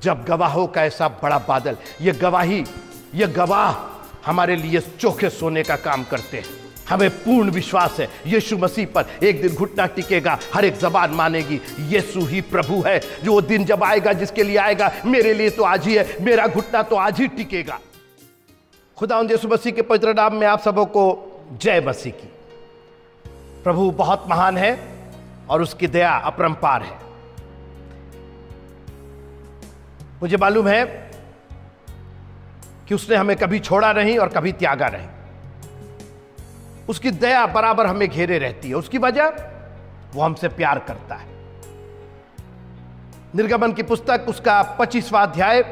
जब गवाहों का ऐसा बड़ा बादल, ये गवाह हमारे लिए चोखे सोने का काम करते हैं। हमें पूर्ण विश्वास है यीशु मसीह पर एक दिन घुटना टिकेगा, हर एक जबान मानेगी यीशु ही प्रभु है। जो वो दिन जब आएगा, जिसके लिए आएगा, मेरे लिए तो आज ही है, मेरा घुटना तो आज ही टिकेगा। खुदावंद यीशु मसीह के पवित्र नाम में आप सबों को जय मसीह की। प्रभु बहुत महान है और उसकी दया अपरंपार है। मुझे मालूम है कि उसने हमें कभी छोड़ा नहीं और कभी त्यागा नहीं। उसकी दया बराबर हमें घेरे रहती है। उसकी वजह, वो हमसे प्यार करता है। निर्गमन की पुस्तक उसका 25वां अध्याय,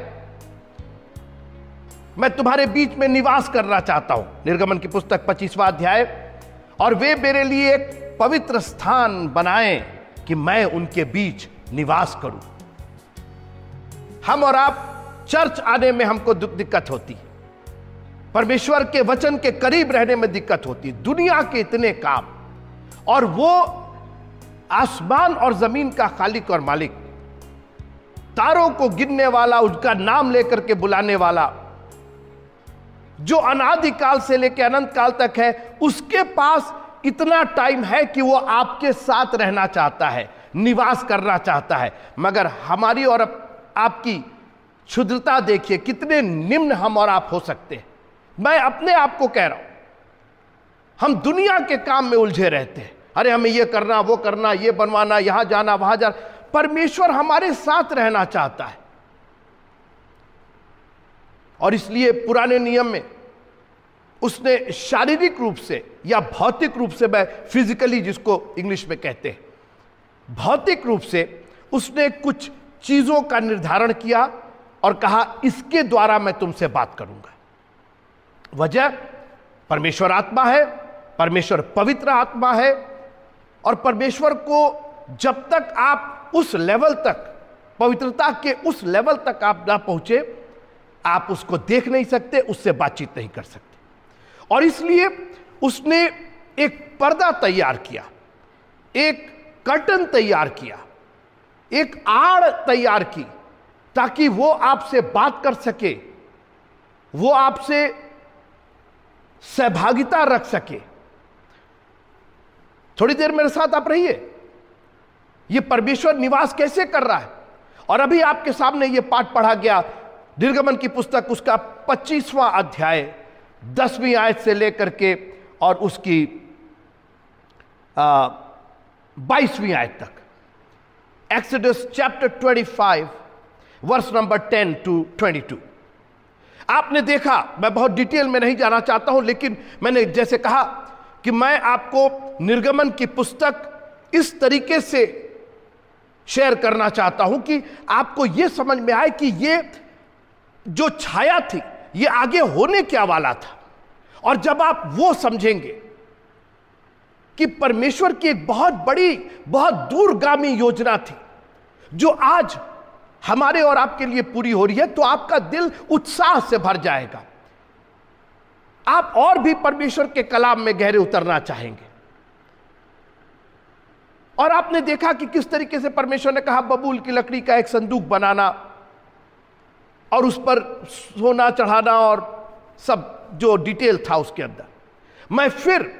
मैं तुम्हारे बीच में निवास करना चाहता हूं। निर्गमन की पुस्तक 25वां अध्याय, और वे मेरे लिए एक पवित्र स्थान बनाएं कि मैं उनके बीच निवास करूं। हम और आप चर्च आने में हमको दिक्कत होती है, परमेश्वर के वचन के करीब रहने में दिक्कत होती है। दुनिया के इतने काम, और वो आसमान और जमीन का खालिक और मालिक, तारों को गिनने वाला, उनका नाम लेकर के बुलाने वाला, जो अनादिकाल से लेकर अनंत काल तक है, उसके पास इतना टाइम है कि वो आपके साथ रहना चाहता है, निवास करना चाहता है। मगर हमारी और आपकी क्षुद्रता देखिए, कितने निम्न हम और आप हो सकते हैं। मैं अपने आप को कह रहा हूं, हम दुनिया के काम में उलझे रहते हैं। अरे हमें ये करना, वो करना, ये बनवाना, यहां जाना, वहां जाना। परमेश्वर हमारे साथ रहना चाहता है, और इसलिए पुराने नियम में उसने शारीरिक रूप से या भौतिक रूप से, मैं फिजिकली जिसको इंग्लिश में कहते हैं, भौतिक रूप से उसने कुछ चीजों का निर्धारण किया और कहा इसके द्वारा मैं तुमसे बात करूंगा। वजह, परमेश्वर आत्मा है, परमेश्वर पवित्र आत्मा है, और परमेश्वर को जब तक आप उस लेवल तक, पवित्रता के उस लेवल तक आप ना पहुंचे, आप उसको देख नहीं सकते, उससे बातचीत नहीं कर सकते। और इसलिए उसने एक पर्दा तैयार किया, एक कर्टन तैयार किया, एक आड़ तैयार की, ताकि वो आपसे बात कर सके, वो आपसे सहभागिता रख सके। थोड़ी देर मेरे साथ आप रहिए, ये परमेश्वर निवास कैसे कर रहा है। और अभी आपके सामने ये पाठ पढ़ा गया, निर्गमन की पुस्तक उसका 25वां अध्याय 10वीं आयत से लेकर के और उसकी 22वीं आयत तक। Exodus chapter 25 verse number 10 to 22। आपने देखा, मैं बहुत डिटेल में नहीं जाना चाहता हूं, लेकिन मैंने जैसे कहा कि मैं आपको निर्गमन की पुस्तक इस तरीके से शेयर करना चाहता हूं कि आपको यह समझ में आए कि ये जो छाया थी, ये आगे होने क्या वाला था। और जब आप वो समझेंगे कि परमेश्वर की एक बहुत बड़ी, बहुत दूरगामी योजना थी जो आज हमारे और आपके लिए पूरी हो रही है, तो आपका दिल उत्साह से भर जाएगा। आप और भी परमेश्वर के कलाम में गहरे उतरना चाहेंगे। और आपने देखा कि किस तरीके से परमेश्वर ने कहा बबूल की लकड़ी का एक संदूक बनाना और उस पर सोना चढ़ाना और सब जो डिटेल था उसके अंदर। मैं फिर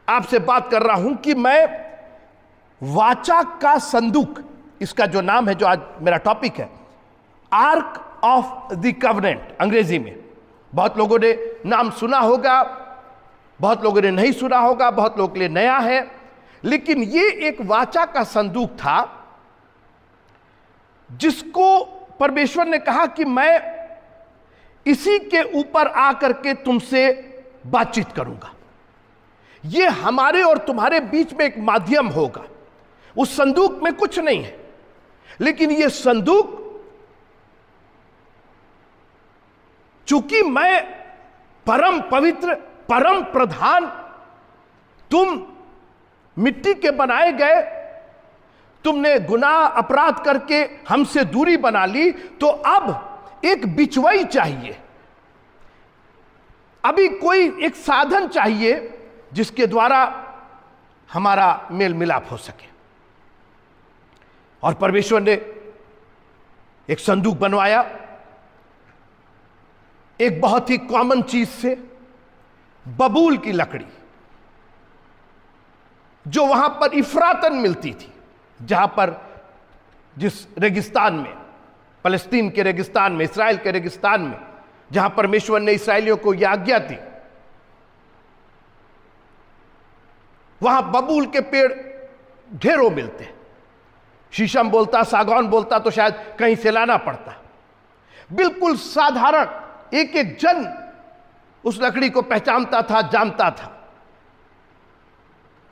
आपसे बात कर रहा हूं कि मैं वाचा का संदूक, इसका जो नाम है, जो आज मेरा टॉपिक है, आर्क ऑफ द कवनेंट अंग्रेजी में। बहुत लोगों ने नाम सुना होगा, बहुत लोगों ने नहीं सुना होगा, बहुत लोगों के लिए नया है। लेकिन ये एक वाचा का संदूक था जिसको परमेश्वर ने कहा कि मैं इसी के ऊपर आकर के तुमसे बातचीत करूंगा। ये हमारे और तुम्हारे बीच में एक माध्यम होगा। उस संदूक में कुछ नहीं है, लेकिन ये संदूक, चूंकि मैं परम पवित्र, परम प्रधान, तुम मिट्टी के बनाए गए, तुमने गुनाह अपराध करके हमसे दूरी बना ली, तो अब एक बिचवाई चाहिए। अभी कोई एक साधन चाहिए जिसके द्वारा हमारा मेल मिलाप हो सके। और परमेश्वर ने एक संदूक बनवाया एक बहुत ही कॉमन चीज से, बबूल की लकड़ी, जो वहां पर इफ्रातन मिलती थी, जहां पर जिस रेगिस्तान में, फलस्तीन के रेगिस्तान में, इस्राएल के रेगिस्तान में, जहां परमेश्वर ने इसराइलियों को यह आज्ञा दी, वहां बबूल के पेड़ ढेरों मिलते हैं। शीशम बोलता, सागौन बोलता तो शायद कहीं से लाना पड़ता। बिल्कुल साधारण एक एक जन उस लकड़ी को पहचानता था, जानता था।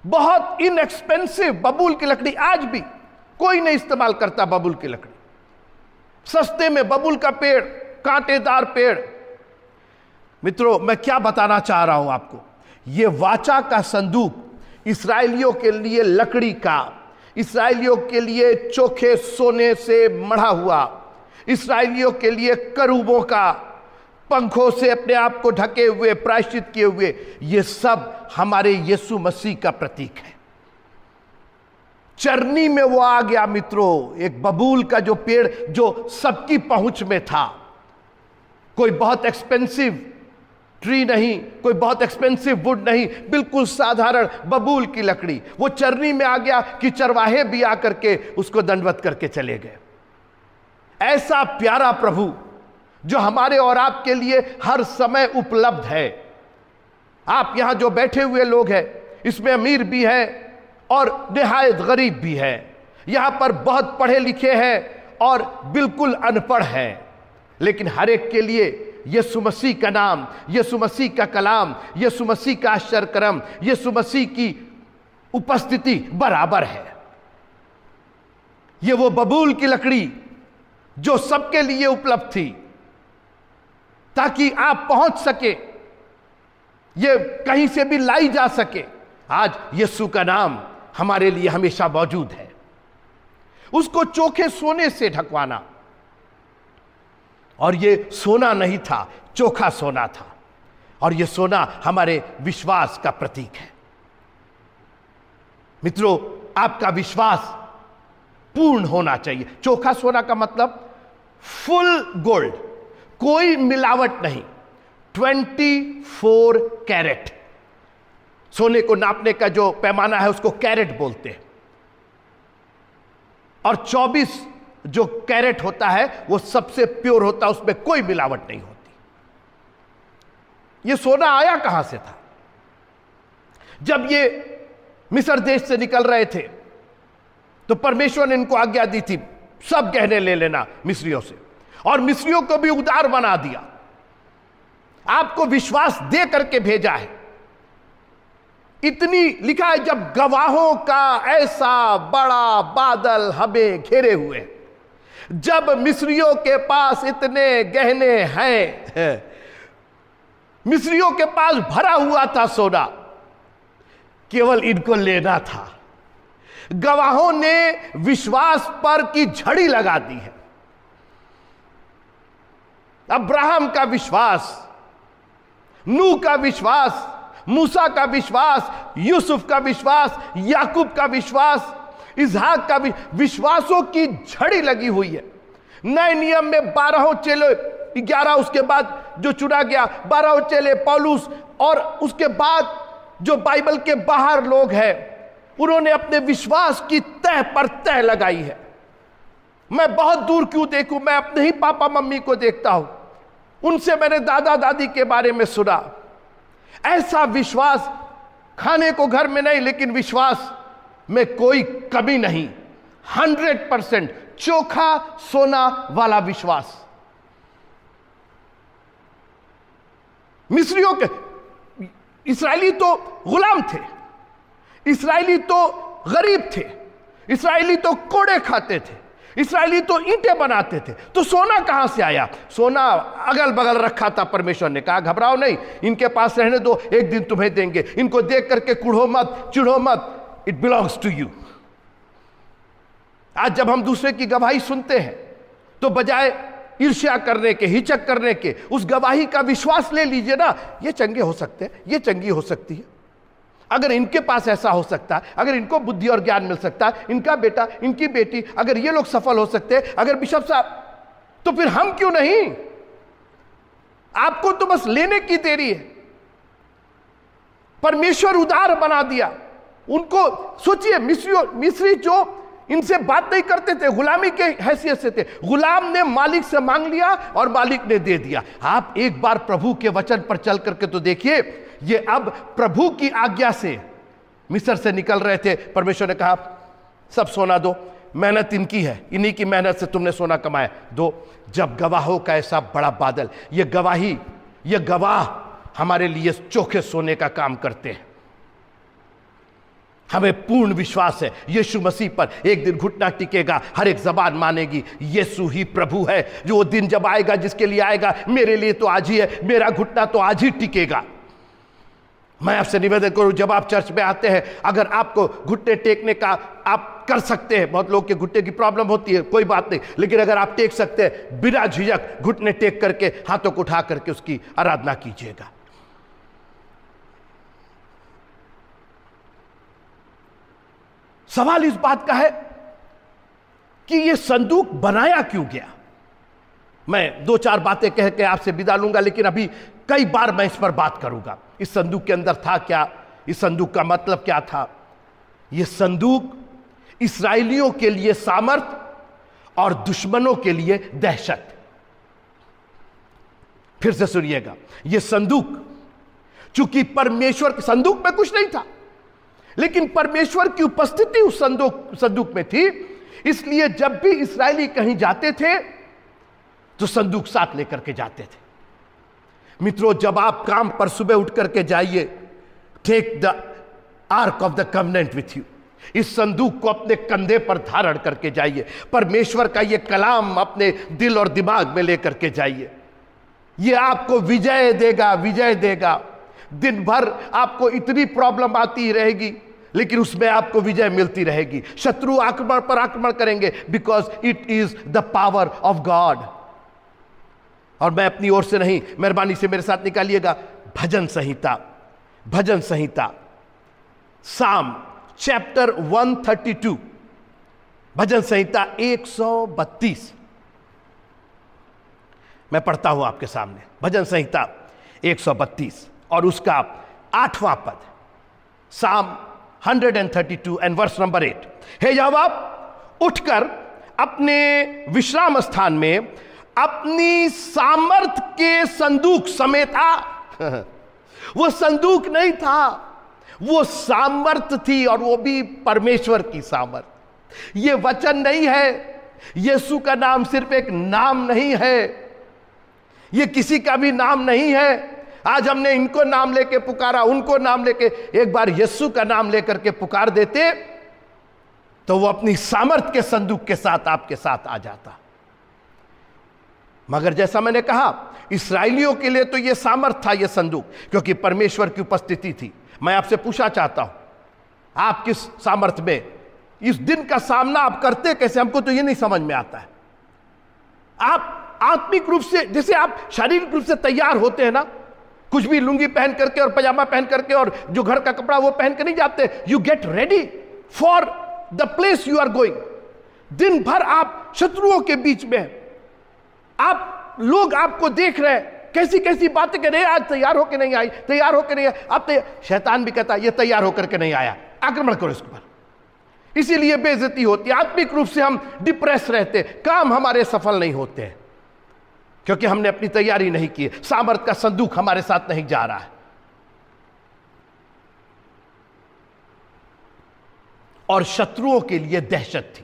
बहुत इनएक्सपेंसिव बबूल की लकड़ी, आज भी कोई नहीं इस्तेमाल करता बबूल की लकड़ी। सस्ते में बबूल का पेड़, कांटेदार पेड़। मित्रों, मैं क्या बताना चाह रहा हूं आपको, यह वाचा का संदूक इस्राएलियों के लिए लकड़ी का, इस्राएलियों के लिए चोखे सोने से मढ़ा हुआ, इस्राएलियों के लिए करूबों का, पंखों से अपने आप को ढके हुए, प्रायश्चित किए हुए, ये सब हमारे यीशु मसीह का प्रतीक है। चरनी में वो आ गया मित्रों, एक बबूल का जो पेड़ जो सबकी पहुंच में था, कोई बहुत एक्सपेंसिव ट्री नहीं, कोई बहुत एक्सपेंसिव वुड नहीं, बिल्कुल साधारण बबूल की लकड़ी। वो चरनी में आ गया कि चरवाहे भी आकर के उसको दंडवत करके चले गए। ऐसा प्यारा प्रभु जो हमारे और आपके लिए हर समय उपलब्ध है। आप यहां जो बैठे हुए लोग हैं, इसमें अमीर भी है और निहायत गरीब भी है। यहां पर बहुत पढ़े लिखे हैं और बिल्कुल अनपढ़ हैं, लेकिन हर एक के लिए यीशु मसीह का नाम, यीशु मसीह का कलाम, यीशु मसीह का आश्चर्यक्रम, यीशु मसीह की उपस्थिति बराबर है। यह वो बबूल की लकड़ी जो सबके लिए उपलब्ध थी, ताकि आप पहुंच सके, ये कहीं से भी लाई जा सके। आज यीशु का नाम हमारे लिए हमेशा मौजूद है। उसको चोखे सोने से ढकवाना, और ये सोना नहीं था, चोखा सोना था, और ये सोना हमारे विश्वास का प्रतीक है। मित्रों, आपका विश्वास पूर्ण होना चाहिए। चोखा सोना का मतलब फुल गोल्ड, कोई मिलावट नहीं, 24 कैरेट। सोने को नापने का जो पैमाना है उसको कैरेट बोलते हैं, और 24 जो कैरेट होता है वो सबसे प्योर होता है, उसमें कोई मिलावट नहीं होती। ये सोना आया कहां से था? जब ये मिस्र देश से निकल रहे थे तो परमेश्वर ने इनको आज्ञा दी थी, सब गहने ले लेना मिस्रियों से, और मिस्रियों को भी उदार बना दिया। आपको विश्वास दे करके भेजा है। इतनी लिखा है, जब गवाहों का ऐसा बड़ा बादल हमें घेरे हुए, जब मिस्रियों के पास इतने गहने हैं, मिस्रियों के पास भरा हुआ था सोना, केवल इनको लेना था। गवाहों ने विश्वास पर की झड़ी लगा दी है। अब्राहम का विश्वास, नूह का विश्वास, मूसा का विश्वास, यूसुफ का विश्वास, याकूब का विश्वास, इसहाक का विश्वासों की झड़ी लगी हुई है। नए नियम में 12 चेले, 11 उसके बाद जो चुना गया, 12 चेले, पौलुस, और उसके बाद जो बाइबल के बाहर लोग हैं, उन्होंने अपने विश्वास की तह पर तह लगाई है। मैं बहुत दूर क्यों देखूं, मैं अपने ही पापा मम्मी को देखता हूं, उनसे मैंने दादा दादी के बारे में सुना। ऐसा विश्वास, खाने को घर में नहीं, लेकिन विश्वास में कोई कमी नहीं, 100% चोखा सोना वाला विश्वास। मिस्रियों के, इस्राएली तो गुलाम थे, इस्राएली तो गरीब थे, इस्राएली तो कोड़े खाते थे, इस्राएली तो ईंटें बनाते थे, तो सोना कहां से आया? सोना अगल बगल रखा था। परमेश्वर ने कहा, घबराओ नहीं, इनके पास रहने दो, एक दिन तुम्हें देंगे। इनको देख करके कुढ़ो मत, चिढ़ो मत, इट बिलोंग्स टू यू। आज जब हम दूसरे की गवाही सुनते हैं तो बजाय ईर्ष्या करने के, हिचक करने के, उस गवाही का विश्वास ले लीजिए ना। ये चंगे हो सकते हैं, ये चंगी हो सकती है, अगर इनके पास ऐसा हो सकता है, अगर इनको बुद्धि और ज्ञान मिल सकता है, इनका बेटा, इनकी बेटी, अगर ये लोग सफल हो सकते हैं, अगर बिशप साहब तो फिर हम क्यों नहीं? आपको तो बस लेने की देरी है। परमेश्वर उदार बना दिया उनको। सोचिए, मिस्री जो इनसे बात नहीं करते थे, गुलामी के हैसियत से थे, गुलाम ने मालिक से मांग लिया और मालिक ने दे दिया। आप एक बार प्रभु के वचन पर चल करके तो देखिए, ये अब प्रभु की आज्ञा से मिस्र से निकल रहे थे। परमेश्वर ने कहा सब सोना दो, मेहनत इनकी है, इन्हीं की मेहनत से तुमने सोना कमाया, दो। जब गवाहों का ऐसा बड़ा बादल, ये गवाही, ये गवाह हमारे लिए चोखे सोने का काम करते हैं। हमें पूर्ण विश्वास है यीशु मसीह पर। एक दिन घुटना टिकेगा, हर एक जबान मानेगी यीशु ही प्रभु है। जो वो दिन जब आएगा, जिसके लिए आएगा, मेरे लिए तो आज ही है, मेरा घुटना तो आज ही टिकेगा। मैं आपसे निवेदन करूं, जब आप चर्च में आते हैं, अगर आपको घुटने टेकने का आप कर सकते हैं, बहुत लोग के घुटने की प्रॉब्लम होती है, कोई बात नहीं, लेकिन अगर आप टेक सकते हैं, बिना झिझक घुटने टेक करके, हाथों को उठा करके उसकी आराधना कीजिएगा। सवाल इस बात का है कि यह संदूक बनाया क्यों गया। मैं दो चार बातें कह के आपसे विदा लूंगा, लेकिन अभी कई बार मैं इस पर बात करूंगा। इस संदूक के अंदर था क्या, इस संदूक का मतलब क्या था। यह संदूक इस्राएलियों के लिए सामर्थ और दुश्मनों के लिए दहशत। फिर से सुनिएगा, यह संदूक, चूंकि परमेश्वर के संदूक में कुछ नहीं था, लेकिन परमेश्वर की उपस्थिति उस संदूक में थी, इसलिए जब भी इस्राएली कहीं जाते थे तो संदूक साथ लेकर के जाते थे। मित्रों, जब आप काम पर सुबह उठ करके जाइए, take the ark of the covenant with you. इस संदूक को अपने कंधे पर धारण करके जाइए। परमेश्वर का यह कलाम अपने दिल और दिमाग में लेकर के जाइए। यह आपको विजय देगा, विजय देगा। दिन भर आपको इतनी प्रॉब्लम आती रहेगी, लेकिन उसमें आपको विजय मिलती रहेगी। शत्रु आक्रमण पर आक्रमण करेंगे, because it is the power of God. और मैं अपनी ओर से नहीं, मेहरबानी से मेरे साथ निकालिएगा भजन संहिता, भजन संहिता, साम चैप्टर 132, भजन संहिता 132। मैं पढ़ता हूं आपके सामने भजन संहिता 132 और उसका 8वां पद, साम 132 एंड वर्स नंबर 8। हे यहोवा, उठकर अपने विश्राम स्थान में अपनी सामर्थ के संदूक समेत आ। वो संदूक नहीं था, वो सामर्थ थी, और वो भी परमेश्वर की सामर्थ। ये वचन नहीं है, यीशु का नाम सिर्फ एक नाम नहीं है, ये किसी का भी नाम नहीं है। आज हमने इनको नाम लेके पुकारा, उनको नाम लेके, एक बार यीशु का नाम लेकर के पुकार देते तो वो अपनी सामर्थ के संदूक के साथ आपके साथ आ जाता। मगर जैसा मैंने कहा, इस्राएलियों के लिए तो यह सामर्थ था, यह संदूक, क्योंकि परमेश्वर की उपस्थिति थी। मैं आपसे पूछना चाहता हूं, आप किस सामर्थ में इस दिन का सामना आप करते कैसे? हमको तो यह नहीं समझ में आता है। आप आत्मिक रूप से, जैसे आप शारीरिक रूप से तैयार होते हैं ना, कुछ भी लुंगी पहन करके और पजामा पहन करके और जो घर का कपड़ा वो पहन कर नहीं जाते। You get ready for the place you are going. दिन भर आप शत्रुओं के बीच में, आप लोग आपको देख रहे हैं, कैसी कैसी बातें कर रहे हैं, आज तैयार होकर नहीं आई, तैयार होकर नहीं आया। अब शैतान भी कहता है ये तैयार होकर के नहीं आया, आक्रमण करो इसके ऊपर। इसीलिए बेइज्जती होती है। आत्मिक रूप से हम डिप्रेस रहते, काम हमारे सफल नहीं होते हैं, क्योंकि हमने अपनी तैयारी नहीं की है। सामर्थ का संदूक हमारे साथ नहीं जा रहा है। और शत्रुओं के लिए दहशत थी।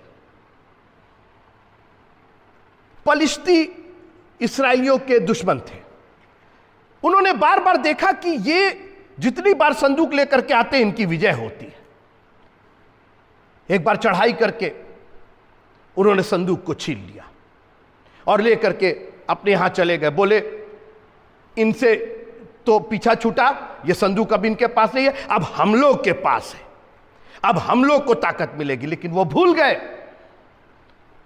पलिश्ती इस्राएलियों के दुश्मन थे। उन्होंने बार बार देखा कि ये जितनी बार संदूक लेकर के आते हैं, इनकी विजय होती है। एक बार चढ़ाई करके उन्होंने संदूक को छीन लिया और लेकर के अपने यहां चले गए। बोले इनसे तो पीछा छूटा, ये संदूक अब इनके पास नहीं है, अब हम लोग के पास है, अब हम लोग को ताकत मिलेगी। लेकिन वो भूल गए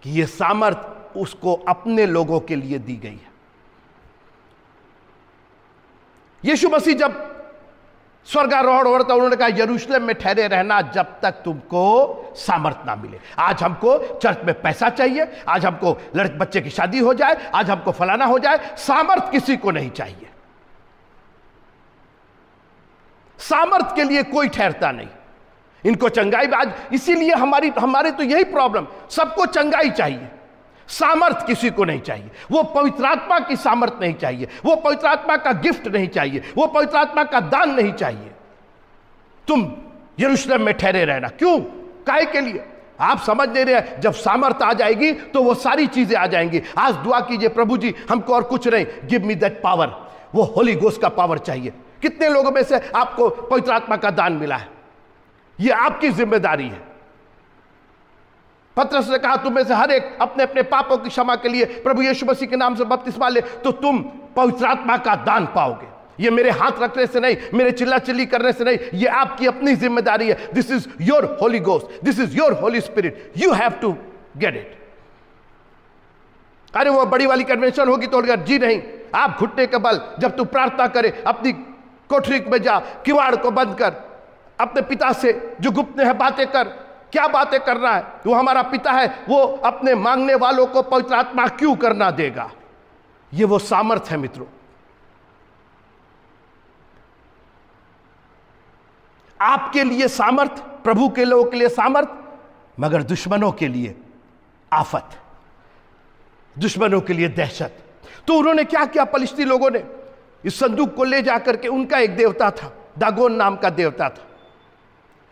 कि ये सामर्थ उसको अपने लोगों के लिए दी गई है। यीशु मसीह जब स्वर्गारोहण हो रहा था, उन्होंने कहा यरूशलेम में ठहरे रहना जब तक तुमको सामर्थ ना मिले। आज हमको चर्च में पैसा चाहिए, आज हमको लड़के बच्चे की शादी हो जाए, आज हमको फलाना हो जाए, सामर्थ किसी को नहीं चाहिए। सामर्थ के लिए कोई ठहरता नहीं। इनको चंगाई आज, इसीलिए हमारे तो यही प्रॉब्लम, सबको चंगाई चाहिए, सामर्थ किसी को नहीं चाहिए। वो पवित्र आत्मा की सामर्थ नहीं चाहिए, वो पवित्र आत्मा का गिफ्ट नहीं चाहिए, वो पवित्र आत्मा का दान नहीं चाहिए। तुम यरूशलेम में ठहरे रहना, क्यों, काहे के लिए? आप समझ नहीं रहे, जब सामर्थ आ जाएगी तो वो सारी चीजें आ जाएंगी। आज दुआ कीजिए, प्रभु जी हमको और कुछ नहीं, गिव मी दैट पावर, वो होली गोस्ट का पावर चाहिए। कितने लोगों में से आपको पवित्र आत्मा का दान मिला है? ये आपकी जिम्मेदारी है। पतरस ने कहा तुम में से हर एक अपने अपने पापों की क्षमा के लिए प्रभु यीशु मसीह के नाम से बपतिस्मा ले, तो तुम पवित्र आत्मा का दान पाओगे। ये मेरे हाथ रखने से नहीं, मेरे चिल्ला चिल्ली करने से नहीं, ये आपकी अपनी जिम्मेदारी है। This is your holy ghost, this is your holy spirit, you have to get it. अरे वो बड़ी वाली कन्वेंशन होगी तो जी नहीं, आप घुटने के बल जब तू प्रार्थना करे, अपनी कोठरी में जा, किवाड़ को बंद कर, अपने पिता से जो गुप्त है बातें कर। क्या बातें करना है? वो हमारा पिता है, वो अपने मांगने वालों को पवित्र आत्मा क्यों करना देगा? ये वो सामर्थ है मित्रों। आपके लिए सामर्थ, प्रभु के लोगों के लिए सामर्थ, मगर दुश्मनों के लिए आफत, दुश्मनों के लिए दहशत। तो उन्होंने क्या किया? पलिश्ती लोगों ने इस संदूक को ले जाकर के, उनका एक देवता था, दागोन नाम का देवता था,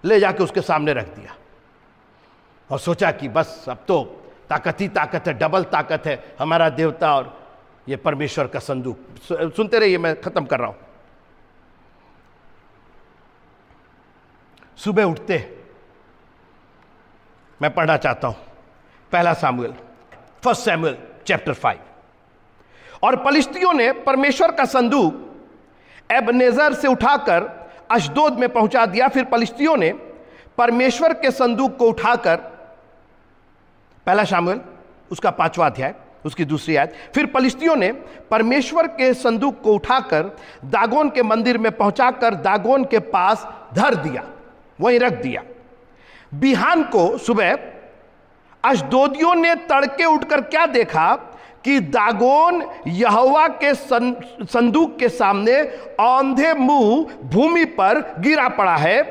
ले जाके उसके सामने रख दिया और सोचा कि बस अब तो ताकत ही ताकत है, डबल ताकत है, हमारा देवता और ये परमेश्वर का संदूक। सुनते रहिए, मैं खत्म कर रहा हूं। सुबह उठते मैं पढ़ना चाहता हूं पहला सामुएल, 1 सैमुएल चैप्टर 5। और पलिश्तियों ने परमेश्वर का संदूक एबनेजर से उठाकर अशदोद में पहुंचा दिया। फिर पलिश्तियों ने परमेश्वर के संदूक को उठाकर, पहला शामुएल उसका 5वां अध्याय उसकी दूसरी आयत, फिर पलिश्तियों ने परमेश्वर के संदूक को उठाकर दागोन के मंदिर में पहुंचाकर दागोन के पास धर दिया, वहीं रख दिया। बिहान को सुबह अशदोदियों ने तड़के उठकर क्या देखा कि दागोन यहोवा के संदूक के सामने औंधे मुंह भूमि पर गिरा पड़ा है।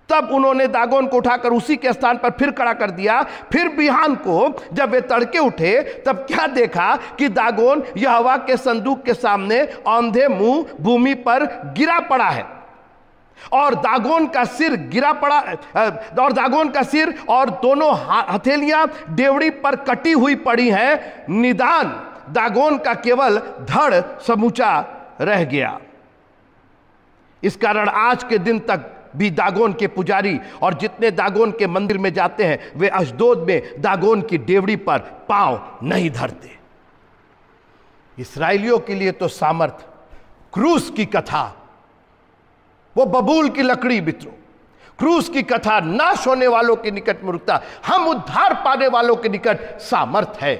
तब उन्होंने दागोन को उठाकर उसी के स्थान पर फिर खड़ा कर दिया। फिर बिहान को जब वे तड़के उठे तब क्या देखा कि दागोन यहोवा के संदूक के सामने औंधे मुंह भूमि पर गिरा पड़ा है और दागोन का सिर गिरा पड़ा, और दागोन का सिर और दोनों हथेलियां डेवड़ी पर कटी हुई पड़ी हैं। निदान दागोन का केवल धड़ समूचा रह गया। इस कारण आज के दिन तक भी दागोन के पुजारी और जितने दागोन के मंदिर में जाते हैं वे अशदोद में दागोन की डेवड़ी पर पांव नहीं धरते। इस्राएलियों के लिए तो सामर्थ, क्रूस की कथा, वो बबूल की लकड़ी मित्रों, क्रूस की कथा नाश होने वालों के निकट में रुकता, हम उद्धार पाने वालों के निकट सामर्थ है।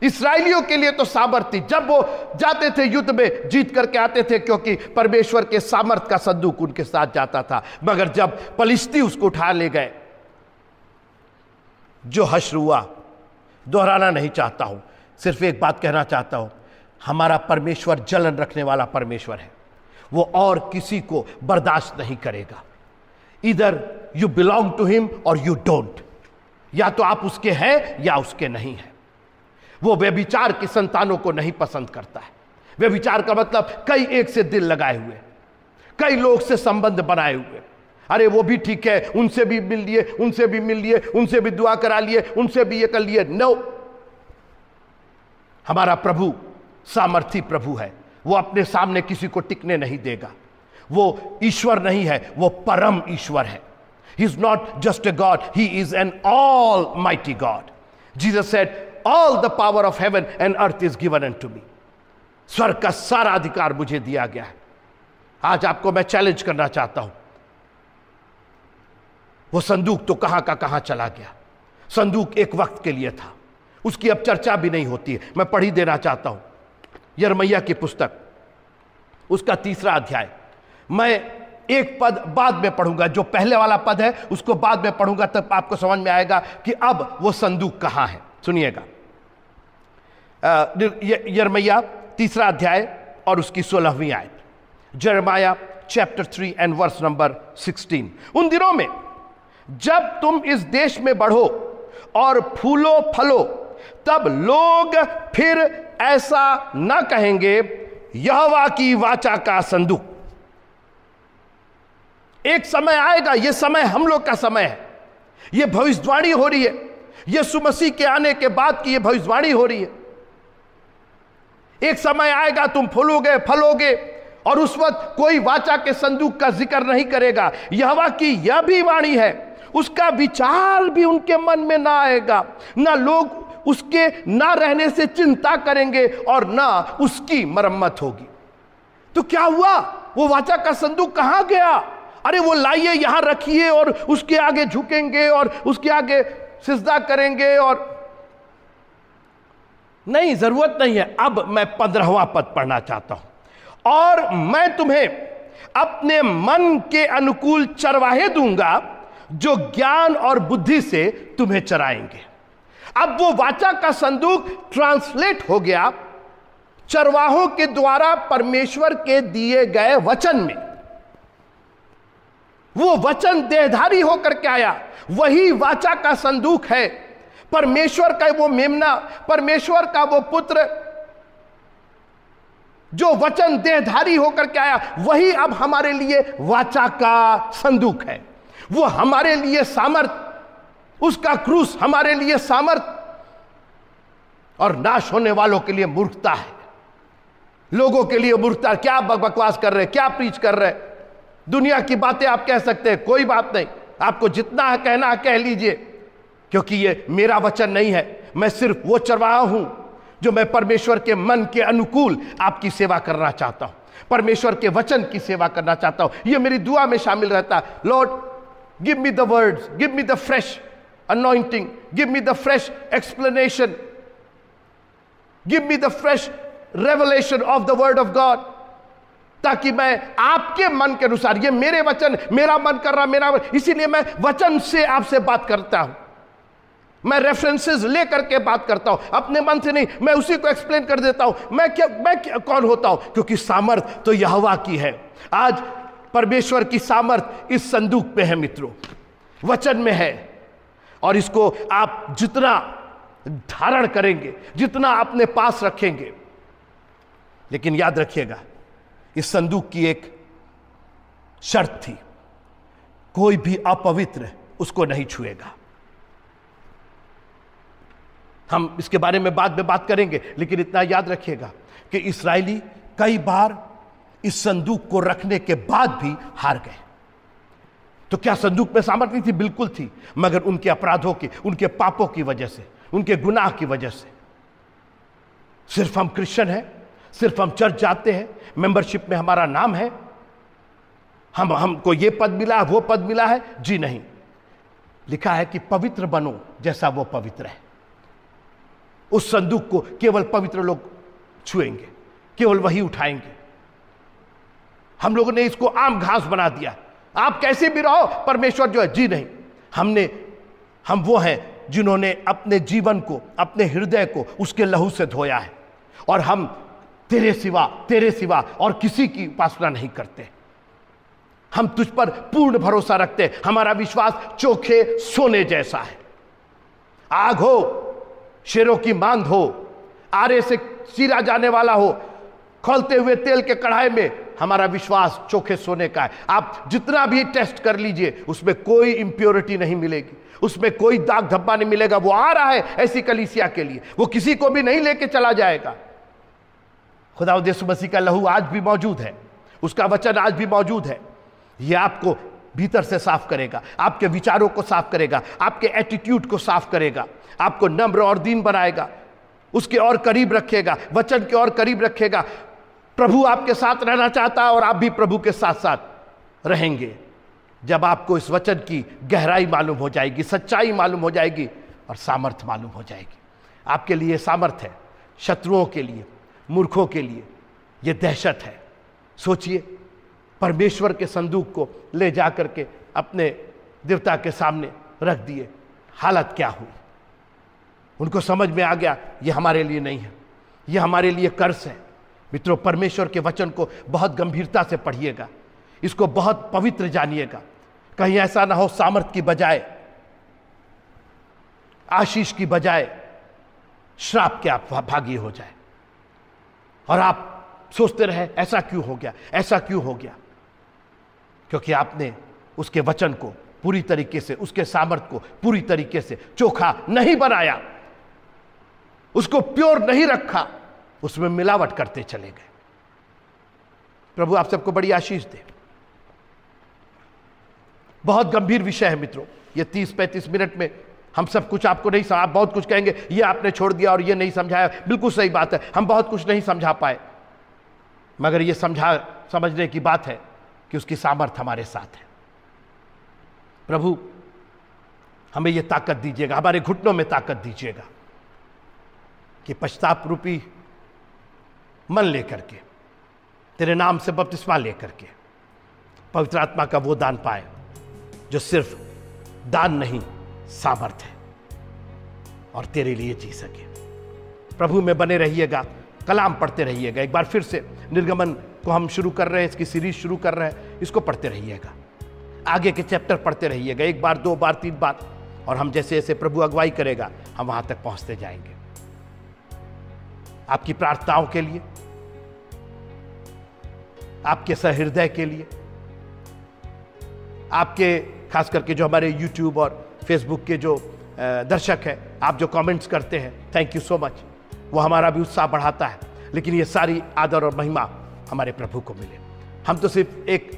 इस्राएलियों के लिए तो सामर्थ थी, जब वो जाते थे युद्ध में जीत करके आते थे, क्योंकि परमेश्वर के सामर्थ का संदूक उनके साथ जाता था। मगर जब पलिश्ती उसको उठा ले गए, जो हश्र हुआ, दोहराना नहीं चाहता हूं, सिर्फ एक बात कहना चाहता हूं, हमारा परमेश्वर जलन रखने वाला परमेश्वर है, वो और किसी को बर्दाश्त नहीं करेगा। इधर यू बिलोंग टू हिम और यू डोंट, या तो आप उसके हैं या उसके नहीं हैं। वो व्यभिचार की संतानों को नहीं पसंद करता है। व्यभिचार का मतलब कई एक से दिल लगाए हुए, कई लोग से संबंध बनाए हुए। अरे वो भी ठीक है, उनसे भी मिल लिए, उनसे भी मिल लिए, उनसे भी दुआ करा लिए, उनसे भी ये कर लिए। नो, हमारा प्रभु सामर्थी प्रभु है, वो अपने सामने किसी को टिकने नहीं देगा। वो ईश्वर नहीं है, वो परम ईश्वर है। He is not just a god, he is an almighty God. Jesus said, all the power of heaven and earth is given unto me. स्वर्ग का सारा अधिकार मुझे दिया गया है। आज आपको मैं चैलेंज करना चाहता हूं, वो संदूक तो कहां का कहां चला गया। संदूक एक वक्त के लिए था, उसकी अब चर्चा भी नहीं होती है। मैं पढ़ ही देना चाहता हूं यिर्मयाह की पुस्तक, उसका 3रा अध्याय, मैं एक पद बाद में पढ़ूंगा, जो पहले वाला पद है उसको बाद में पढ़ूंगा, तब आपको समझ में आएगा कि अब वो संदूक कहां है। सुनिएगा, यिर्मयाह 3 अध्याय और उसकी 16वीं आयत। यिर्मयाह चैप्टर 3 एंड वर्स नंबर 16। उन दिनों में जब तुम इस देश में बढ़ो और फूलो फलो, तब लोग फिर ऐसा न कहेंगे, यहोवा की वाचा का संदूक। एक समय आएगा, यह समय हम लोग का समय है, यह भविष्यवाणी हो रही है, यीशु मसीह के आने के बाद की यह भविष्यवाणी हो रही है। एक समय आएगा तुम फूलोगे फलोगे और उस वक्त कोई वाचा के संदूक का जिक्र नहीं करेगा। यहोवा की यह भी वाणी है, उसका विचार भी उनके मन में ना आएगा, ना लोग उसके ना रहने से चिंता करेंगे और ना उसकी मरम्मत होगी। तो क्या हुआ? वो वाचा का संदूक कहां गया? अरे वो लाइए, यहां रखिए और उसके आगे झुकेंगे और उसके आगे सिजदा करेंगे, और नहीं, जरूरत नहीं है। अब मैं 15वां पद पढ़ना चाहता हूं। और मैं तुम्हें अपने मन के अनुकूल चरवाहे दूंगा, जो ज्ञान और बुद्धि से तुम्हें चराएंगे। अब वो वाचा का संदूक ट्रांसलेट हो गया चरवाहों के द्वारा परमेश्वर के दिए गए वचन में। वो वचन देहधारी होकर के आया, वही वाचा का संदूक है। परमेश्वर का वो मेमना, परमेश्वर का वो पुत्र जो वचन देहधारी होकर के आया, वही अब हमारे लिए वाचा का संदूक है। वो हमारे लिए सामर्थ, उसका क्रूस हमारे लिए सामर्थ और नाश होने वालों के लिए मूर्खता है, लोगों के लिए मूर्खता। क्या बकवास कर रहे, क्या प्रीच कर रहे? दुनिया की बातें आप कह सकते हैं, कोई बात नहीं, आपको जितना कहना है कह लीजिए, क्योंकि ये मेरा वचन नहीं है। मैं सिर्फ वो चरवाहा हूं जो मैं परमेश्वर के मन के अनुकूल आपकी सेवा करना चाहता हूं, परमेश्वर के वचन की सेवा करना चाहता हूं। ये मेरी दुआ में शामिल रहता है। Lord, give me the words, give me the fresh anointing, give me the fresh explanation, give me the fresh revelation of the word of God, ताकि मैं आपके मन के अनुसार, ये मेरे वचन, मेरा मन कर रहा, इसीलिए मैं वचन से आपसे बात करता हूं। मैं रेफरेंसेस लेकर के बात करता हूं, अपने मन से नहीं। मैं उसी को एक्सप्लेन कर देता हूं। मैं कौन होता हूं? क्योंकि सामर्थ तो यहोवा की है। आज परमेश्वर की सामर्थ इस संदूक पे है मित्रों, वचन में है। और इसको आप जितना धारण करेंगे, जितना अपने पास रखेंगे, लेकिन याद रखिएगा, इस संदूक की एक शर्त थी, कोई भी अपवित्र उसको नहीं छुएगा। हम इसके बारे में बाद में बात करेंगे, लेकिन इतना याद रखिएगा कि इस्राएली कई बार इस संदूक को रखने के बाद भी हार गए। तो क्या संदूक में सामर्थ नहीं थी? बिल्कुल थी, मगर उनके अपराधों की, उनके पापों की वजह से, उनके गुनाह की वजह से। सिर्फ हम क्रिश्चियन हैं, सिर्फ हम चर्च जाते हैं, मेंबरशिप में हमारा नाम है, हमको ये पद मिला है, वो पद मिला है, जी नहीं। लिखा है कि पवित्र बनो जैसा वो पवित्र है। उस संदूक को केवल पवित्र लोग छुएंगे, केवल वही उठाएंगे। हम लोगों ने इसको आम घास बना दिया, आप कैसे भी रहो, परमेश्वर जो है, जी नहीं। हम वो हैं जिन्होंने अपने जीवन को, अपने हृदय को उसके लहू से धोया है, और हम तेरे सिवा और किसी की उपासना नहीं करते। हम तुझ पर पूर्ण भरोसा रखते हैं। हमारा विश्वास चोखे सोने जैसा है। आग हो, शेरों की मांद हो, आरे से चीरा जाने वाला हो, खौलते हुए तेल के कढ़ाई में, हमारा विश्वास चोखे सोने का है। आप जितना भी टेस्ट कर लीजिए, उसमें कोई इंप्योरिटी नहीं मिलेगी, उसमें कोई दाग धब्बा नहीं मिलेगा। वो आ रहा है ऐसी कलीसिया के लिए, वो किसी को भी नहीं लेके चला जाएगा। खुदावंद यीशु मसीह का लहू आज भी मौजूद है, उसका वचन आज भी मौजूद है। ये आपको भीतर से साफ करेगा, आपके विचारों को साफ करेगा, आपके एटीट्यूड को साफ करेगा, आपको नम्र और दीन बनाएगा, उसके और करीब रखेगा, वचन के और करीब रखेगा। प्रभु आपके साथ रहना चाहता है और आप भी प्रभु के साथ साथ रहेंगे जब आपको इस वचन की गहराई मालूम हो जाएगी, सच्चाई मालूम हो जाएगी और सामर्थ मालूम हो जाएगी। आपके लिए सामर्थ है, शत्रुओं के लिए, मूर्खों के लिए यह दहशत है। सोचिए, परमेश्वर के संदूक को ले जा करके अपने देवता के सामने रख दिए। हालत क्या हुई? उनको समझ में आ गया ये हमारे लिए नहीं है, ये हमारे लिए कर्ज है। मित्रों, परमेश्वर के वचन को बहुत गंभीरता से पढ़िएगा, इसको बहुत पवित्र जानिएगा। कहीं ऐसा ना हो सामर्थ की बजाय, आशीष की बजाय श्राप के आप भागी हो जाए और आप सोचते रहे ऐसा क्यों हो गया, ऐसा क्यों हो गया, क्योंकि आपने उसके वचन को पूरी तरीके से, उसके सामर्थ को पूरी तरीके से चोखा नहीं बनाया, उसको प्योर नहीं रखा, उसमें मिलावट करते चले गए। प्रभु आप सबको बड़ी आशीष दे। बहुत गंभीर विषय है मित्रों, ये 30-35 मिनट में हम सब कुछ आपको नहीं आप बहुत कुछ कहेंगे ये आपने छोड़ दिया और ये नहीं समझाया। बिल्कुल सही बात है, हम बहुत कुछ नहीं समझा पाए, मगर ये समझने की बात है कि उसकी सामर्थ हमारे साथ है। प्रभु हमें ये ताकत दीजिएगा, हमारे घुटनों में ताकत दीजिएगा कि पश्चाताप रूपी मन लेकर के, तेरे नाम से बपतिस्मा लेकर के पवित्र आत्मा का वो दान पाए जो सिर्फ दान नहीं सामर्थ है, और तेरे लिए जी सके। प्रभु में बने रहिएगा, कलाम पढ़ते रहिएगा। एक बार फिर से निर्गमन को हम शुरू कर रहे हैं, इसकी सीरीज शुरू कर रहे हैं, इसको पढ़ते रहिएगा, आगे के चैप्टर पढ़ते रहिएगा, 1 बार 2 बार 3 बार, और हम जैसे जैसे प्रभु अगुवाई करेगा हम वहां तक पहुंचते जाएंगे। आपकी प्रार्थनाओं के लिए, आपके सहृदय के लिए, आपके खास करके जो हमारे YouTube और Facebook के जो दर्शक हैं, आप जो कमेंट्स करते हैं, थैंक यू सो मच, वो हमारा भी उत्साह बढ़ाता है। लेकिन ये सारी आदर और महिमा हमारे प्रभु को मिले। हम तो सिर्फ एक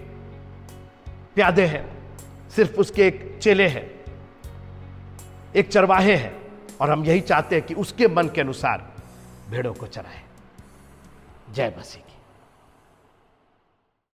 प्यादे हैं, सिर्फ उसके एक चेले हैं, एक चरवाहे हैं, और हम यही चाहते हैं कि उसके मन के अनुसार भेड़ों को चराएं। जय मसीह की।